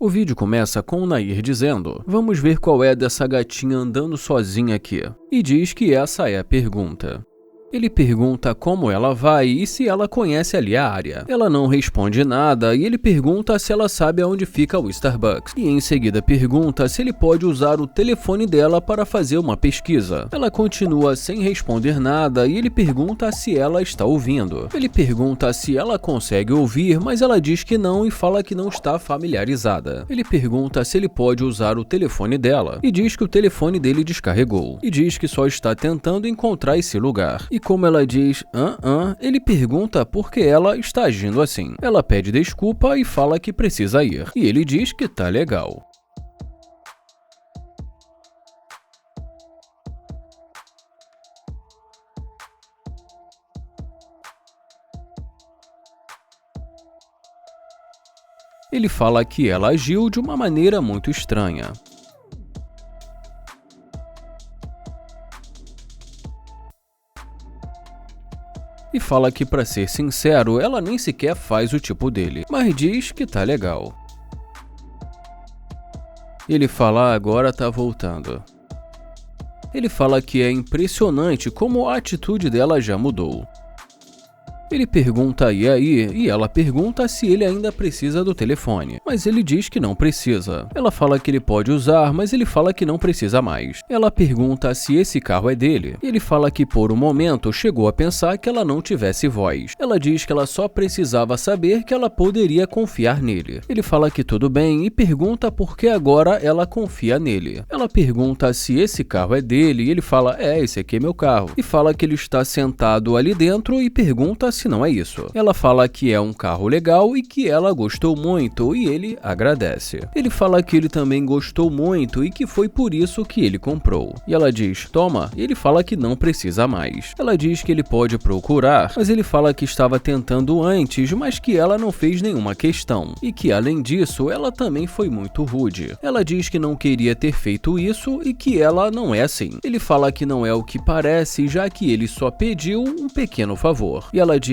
O vídeo começa com o Nair dizendo: "Vamos ver qual é dessa gatinha andando sozinha aqui." E diz que essa é a pergunta. Ele pergunta como ela vai e se ela conhece ali a área. Ela não responde nada e ele pergunta se ela sabe aonde fica o Starbucks. E em seguida pergunta se ele pode usar o telefone dela para fazer uma pesquisa. Ela continua sem responder nada e ele pergunta se ela está ouvindo. Ele pergunta se ela consegue ouvir, mas ela diz que não e fala que não está familiarizada. Ele pergunta se ele pode usar o telefone dela e diz que o telefone dele descarregou. E diz que só está tentando encontrar esse lugar. E como ela diz, ele pergunta por que ela está agindo assim. Ela pede desculpa e fala que precisa ir. E ele diz que tá legal. Ele fala que ela agiu de uma maneira muito estranha. E fala que, pra ser sincero, ela nem sequer faz o tipo dele, mas diz que tá legal. Ele fala agora tá voltando. Ele fala que é impressionante como a atitude dela já mudou. Ele pergunta e aí, e ela pergunta se ele ainda precisa do telefone, mas ele diz que não precisa. Ela fala que ele pode usar, mas ele fala que não precisa mais. Ela pergunta se esse carro é dele, e ele fala que por um momento chegou a pensar que ela não tivesse voz. Ela diz que ela só precisava saber que ela poderia confiar nele. Ele fala que tudo bem e pergunta por que agora ela confia nele. Ela pergunta se esse carro é dele, e ele fala, esse aqui é meu carro, e fala que ele está sentado ali dentro e pergunta se não é isso. Ela fala que é um carro legal e que ela gostou muito e ele agradece. Ele fala que ele também gostou muito e que foi por isso que ele comprou. E ela diz, toma, e ele fala que não precisa mais. Ela diz que ele pode procurar, mas ele fala que estava tentando antes, mas que ela não fez nenhuma questão. E que além disso, ela também foi muito rude. Ela diz que não queria ter feito isso e que ela não é assim. Ele fala que não é o que parece, já que ele só pediu um pequeno favor. E ela diz,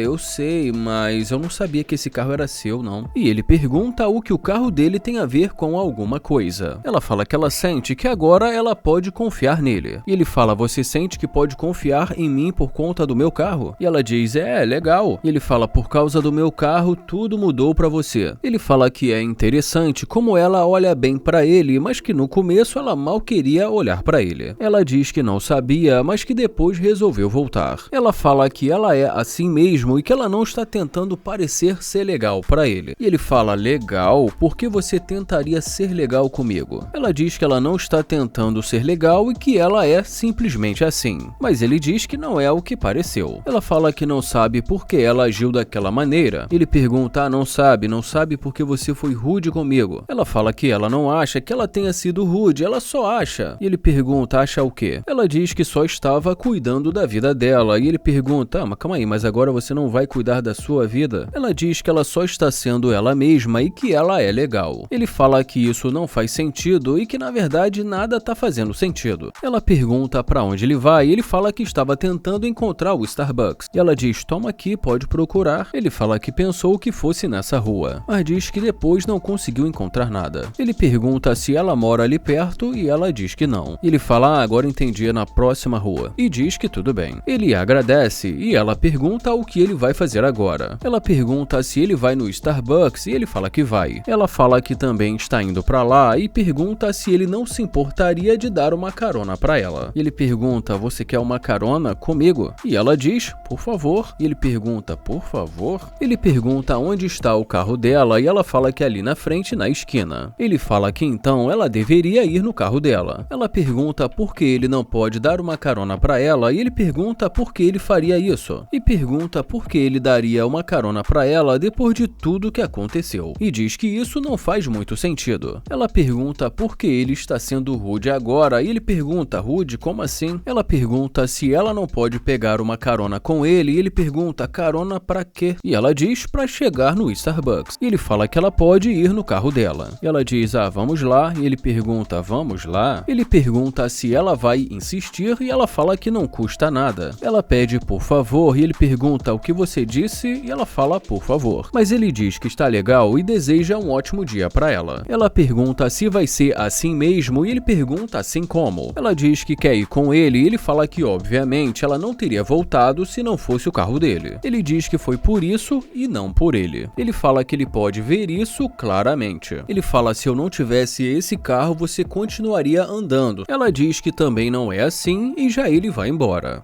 eu sei, mas eu não sabia que esse carro era seu, não. E ele pergunta o que o carro dele tem a ver com alguma coisa. Ela fala que ela sente que agora ela pode confiar nele. E ele fala, você sente que pode confiar em mim por conta do meu carro? E ela diz, legal. E ele fala, por causa do meu carro, tudo mudou pra você. Ele fala que é interessante como ela olha bem pra ele, mas que no começo ela mal queria olhar pra ele. Ela diz que não sabia, mas que depois resolveu voltar. Ela fala que ela é assim mesmo e que ela não está tentando parecer ser legal pra ele. E ele fala, legal? Por que você tentaria ser legal comigo? Ela diz que ela não está tentando ser legal e que ela é simplesmente assim. Mas ele diz que não é o que pareceu. Ela fala que não sabe por que ela agiu daquela maneira. Ele pergunta, não sabe porque você foi rude comigo. Ela fala que ela não acha que ela tenha sido rude, ela só acha. E ele pergunta, acha o quê? Ela diz que só estava cuidando da vida dela. E ele pergunta, mas calma aí, mas agora você não vai cuidar da sua vida? Ela diz que ela só está sendo ela mesma e que ela é legal. Ele fala que isso não faz sentido e que na verdade nada tá fazendo sentido. Ela pergunta pra onde ele vai e ele fala que estava tentando encontrar o Starbucks. E ela diz, toma aqui, pode procurar. Ele fala que pensou que fosse nessa rua, mas diz que depois não conseguiu encontrar nada. Ele pergunta se ela mora ali perto e ela diz que não. Ele fala, agora entendi, é na próxima rua. E diz que tudo bem. Ele agradece e ela pergunta o que ele vai fazer agora. Ela pergunta se ele vai no Starbucks e ele fala que vai. Ela fala que também está indo pra lá e pergunta se ele não se importaria de dar uma carona pra ela. Ele pergunta, você quer uma carona comigo? E ela diz, por favor. E ele pergunta, por favor? Ele pergunta onde está o carro dela e ela fala que é ali na frente, na esquina. Ele fala que então ela deveria ir no carro dela. Ela pergunta por que ele não pode dar uma carona pra ela e ele pergunta por que ele faria isso. E pergunta por que ele daria uma carona pra ela depois de tudo que aconteceu. E diz que isso não faz muito sentido. Ela pergunta por que ele está sendo rude agora e ele pergunta, rude, como assim? Ela pergunta se ela não pode pegar uma carona com ele e ele pergunta, carona pra quê? E ela diz pra chegar no Starbucks. E ele fala que ela pode ir no carro dela. E ela diz, vamos lá. E ele pergunta, vamos lá? Ele pergunta se ela vai insistir e ela fala que não custa nada. Ela pede por favor e ele pergunta o que você disse e ela fala por favor. Mas ele diz que está legal e deseja um ótimo dia para ela. Ela pergunta se vai ser assim mesmo e ele pergunta assim como. Ela diz que quer ir com ele e ele fala que obviamente ela não teria voltado se não fosse o carro dele. Ele diz que foi por isso e não por ele. Ele fala que ele pode ver isso claramente. Ele fala se eu não tivesse esse carro você continuaria andando. Ela diz que também não é assim e já ele vai embora.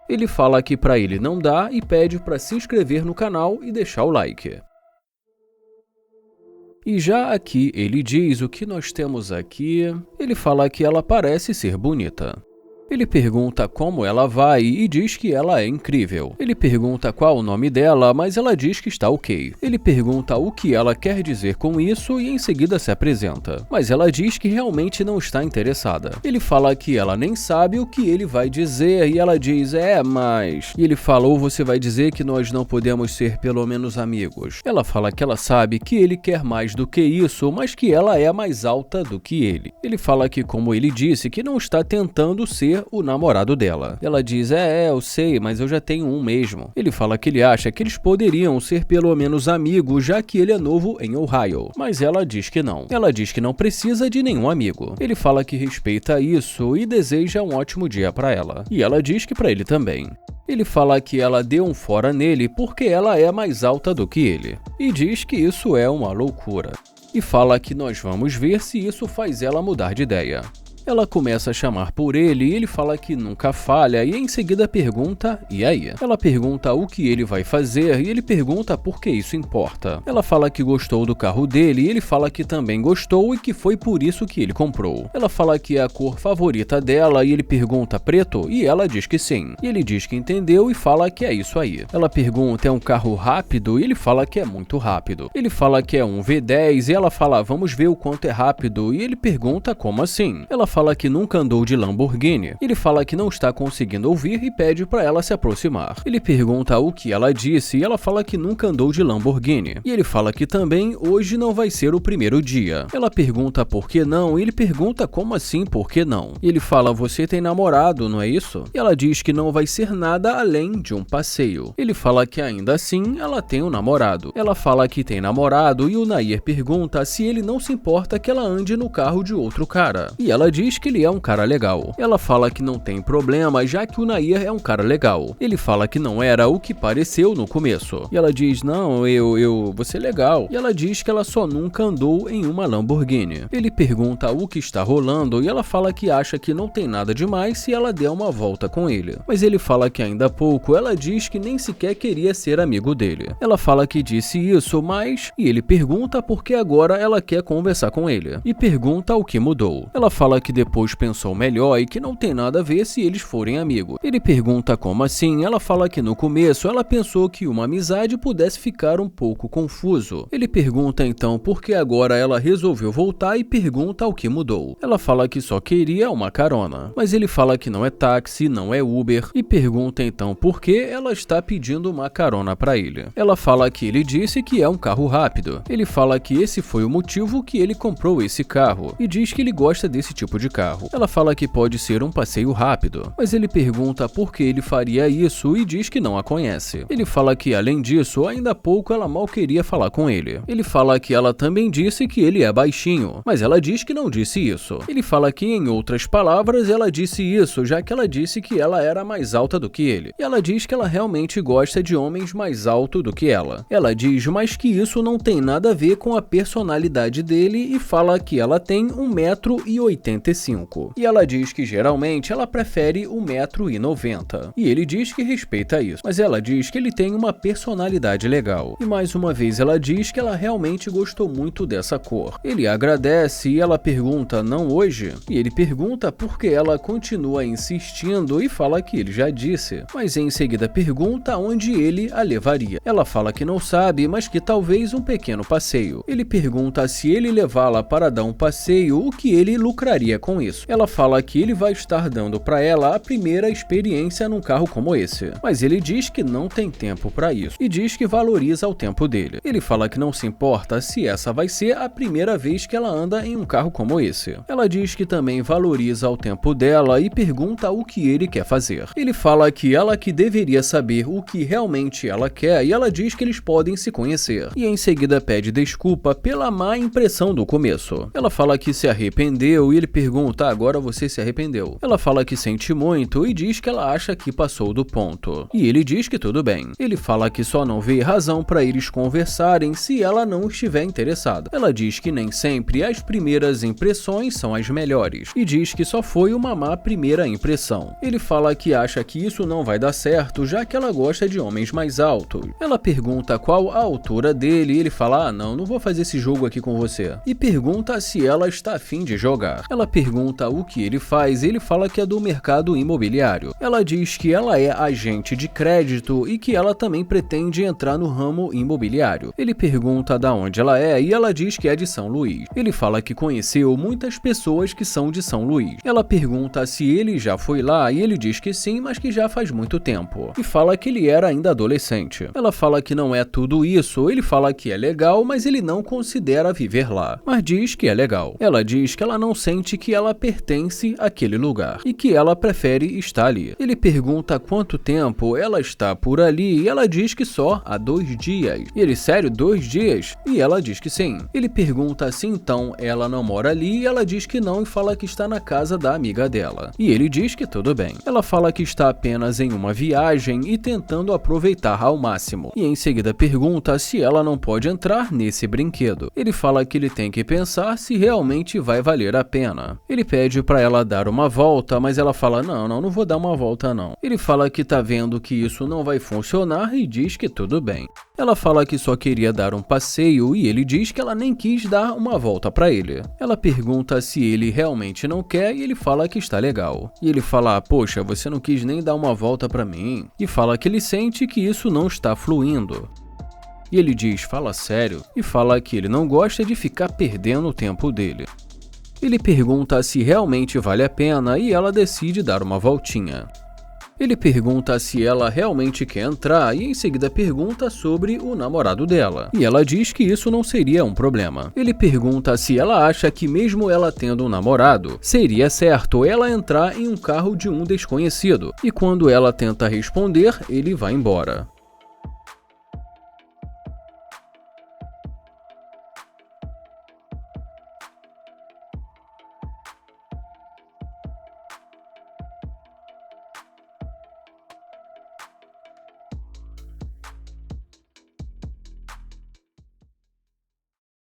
Ele fala que para ele não dá e pede para se inscrever no canal e deixar o like. E já aqui ele diz o que nós temos aqui. Ele fala que ela parece ser bonita. Ele pergunta como ela vai e diz que ela é incrível. Ele pergunta qual o nome dela, mas ela diz que está ok. Ele pergunta o que ela quer dizer com isso e em seguida se apresenta. Mas ela diz que realmente não está interessada. Ele fala que ela nem sabe o que ele vai dizer e ela diz, mas... E ele fala, ou você vai dizer que nós não podemos ser pelo menos amigos. Ela fala que ela sabe que ele quer mais do que isso, mas que ela é mais alta do que ele. Ele fala que, como ele disse, que não está tentando ser o namorado dela. Ela diz, eu sei, mas eu já tenho um mesmo. Ele fala que ele acha que eles poderiam ser pelo menos amigos, já que ele é novo em Ohio. Mas ela diz que não. Ela diz que não precisa de nenhum amigo. Ele fala que respeita isso e deseja um ótimo dia para ela. E ela diz que para ele também. Ele fala que ela deu um fora nele porque ela é mais alta do que ele. E diz que isso é uma loucura. E fala que nós vamos ver se isso faz ela mudar de ideia. Ela começa a chamar por ele e ele fala que nunca falha e em seguida pergunta, e aí? Ela pergunta o que ele vai fazer e ele pergunta por que isso importa. Ela fala que gostou do carro dele e ele fala que também gostou e que foi por isso que ele comprou. Ela fala que é a cor favorita dela e ele pergunta preto e ela diz que sim. E ele diz que entendeu e fala que é isso aí. Ela pergunta é um carro rápido e ele fala que é muito rápido. Ele fala que é um V10 e ela fala vamos ver o quanto é rápido e ele pergunta como assim. Ela fala que nunca andou de Lamborghini. Ele fala que não está conseguindo ouvir e pede para ela se aproximar. Ele pergunta o que ela disse e ela fala que nunca andou de Lamborghini. E ele fala que também hoje não vai ser o primeiro dia. Ela pergunta por que não e ele pergunta como assim por que não. E ele fala você tem namorado, não é isso? E ela diz que não vai ser nada além de um passeio. Ele fala que ainda assim ela tem um namorado. Ela fala que tem namorado e o Nair pergunta se ele não se importa que ela ande no carro de outro cara. E ela diz que ele é um cara legal. Ela fala que não tem problema, já que o Nair é um cara legal. Ele fala que não era o que pareceu no começo. E ela diz, não, você é legal. E ela diz que ela só nunca andou em uma Lamborghini. Ele pergunta o que está rolando e ela fala que acha que não tem nada demais se ela der uma volta com ele. Mas ele fala que ainda há pouco ela diz que nem sequer queria ser amigo dele. Ela fala que disse isso, mas... E ele pergunta por que agora ela quer conversar com ele. E pergunta o que mudou. Ela fala que depois pensou melhor e que não tem nada a ver se eles forem amigos. Ele pergunta como assim, ela fala que no começo ela pensou que uma amizade pudesse ficar um pouco confuso. Ele pergunta então por que agora ela resolveu voltar e pergunta o que mudou. Ela fala que só queria uma carona, mas ele fala que não é táxi, não é Uber e pergunta então por que ela está pedindo uma carona para ele. Ela fala que ele disse que é um carro rápido. Ele fala que esse foi o motivo que ele comprou esse carro e diz que ele gosta desse tipo de carro. Ela fala que pode ser um passeio rápido, mas ele pergunta por que ele faria isso e diz que não a conhece. Ele fala que além disso, ainda há pouco ela mal queria falar com ele. Ele fala que ela também disse que ele é baixinho, mas ela diz que não disse isso. Ele fala que em outras palavras ela disse isso, já que ela disse que ela era mais alta do que ele. E ela diz que ela realmente gosta de homens mais altos do que ela. Ela diz, mas que isso não tem nada a ver com a personalidade dele e fala que ela tem 1,85 m. E ela diz que geralmente ela prefere 1,90 m. E ele diz que respeita isso, mas ela diz que ele tem uma personalidade legal. E mais uma vez ela diz que ela realmente gostou muito dessa cor. Ele agradece e ela pergunta, não hoje? E ele pergunta por que ela continua insistindo e fala que ele já disse, mas em seguida pergunta onde ele a levaria. Ela fala que não sabe, mas que talvez um pequeno passeio. Ele pergunta se ele levá-la para dar um passeio, o que ele lucraria ganharia com isso. Ela fala que ele vai estar dando para ela a primeira experiência num carro como esse, mas ele diz que não tem tempo para isso e diz que valoriza o tempo dele. Ele fala que não se importa se essa vai ser a primeira vez que ela anda em um carro como esse. Ela diz que também valoriza o tempo dela e pergunta o que ele quer fazer. Ele fala que ela que deveria saber o que realmente ela quer e ela diz que eles podem se conhecer. E em seguida pede desculpa pela má impressão do começo. Ela fala que se arrependeu e ele pergunta: agora você se arrependeu? Ela fala que sente muito e diz que ela acha que passou do ponto. E ele diz que tudo bem. Ele fala que só não vê razão para eles conversarem se ela não estiver interessada. Ela diz que nem sempre as primeiras impressões são as melhores e diz que só foi uma má primeira impressão. Ele fala que acha que isso não vai dar certo, já que ela gosta de homens mais altos. Ela pergunta qual a altura dele e ele fala: não vou fazer esse jogo aqui com você. E pergunta se ela está a fim de jogar. Ela pergunta o que ele faz e ele fala que é do mercado imobiliário. Ela diz que ela é agente de crédito e que ela também pretende entrar no ramo imobiliário. Ele pergunta da onde ela é e ela diz que é de São Luís. Ele fala que conheceu muitas pessoas que são de São Luís. Ela pergunta se ele já foi lá e ele diz que sim, mas que já faz muito tempo. E fala que ele era ainda adolescente. Ela fala que não é tudo isso, ele fala que é legal, mas ele não considera viver lá, mas diz que é legal. Ela diz que ela não sente que ela pertence àquele lugar e que ela prefere estar ali. Ele pergunta quanto tempo ela está por ali e ela diz que só há 2 dias. E ele: sério, 2 dias? E ela diz que sim. Ele pergunta se então ela não mora ali e ela diz que não e fala que está na casa da amiga dela. E ele diz que tudo bem. Ela fala que está apenas em uma viagem e tentando aproveitar ao máximo. E em seguida pergunta se ela não pode entrar nesse brinquedo. Ele fala que ele tem que pensar se realmente vai valer a pena. Ele pede para ela dar uma volta, mas ela fala: não vou dar uma volta não. Ele fala que tá vendo que isso não vai funcionar e diz que tudo bem. Ela fala que só queria dar um passeio e ele diz que ela nem quis dar uma volta para ele. Ela pergunta se ele realmente não quer e ele fala que está legal. E ele fala: poxa, você não quis nem dar uma volta para mim. E fala que ele sente que isso não está fluindo. E ele diz: fala sério, e fala que ele não gosta de ficar perdendo o tempo dele. Ele pergunta se realmente vale a pena e ela decide dar uma voltinha. Ele pergunta se ela realmente quer entrar e em seguida pergunta sobre o namorado dela. E ela diz que isso não seria um problema. Ele pergunta se ela acha que mesmo ela tendo um namorado, seria certo ela entrar em um carro de um desconhecido. E quando ela tenta responder, ele vai embora.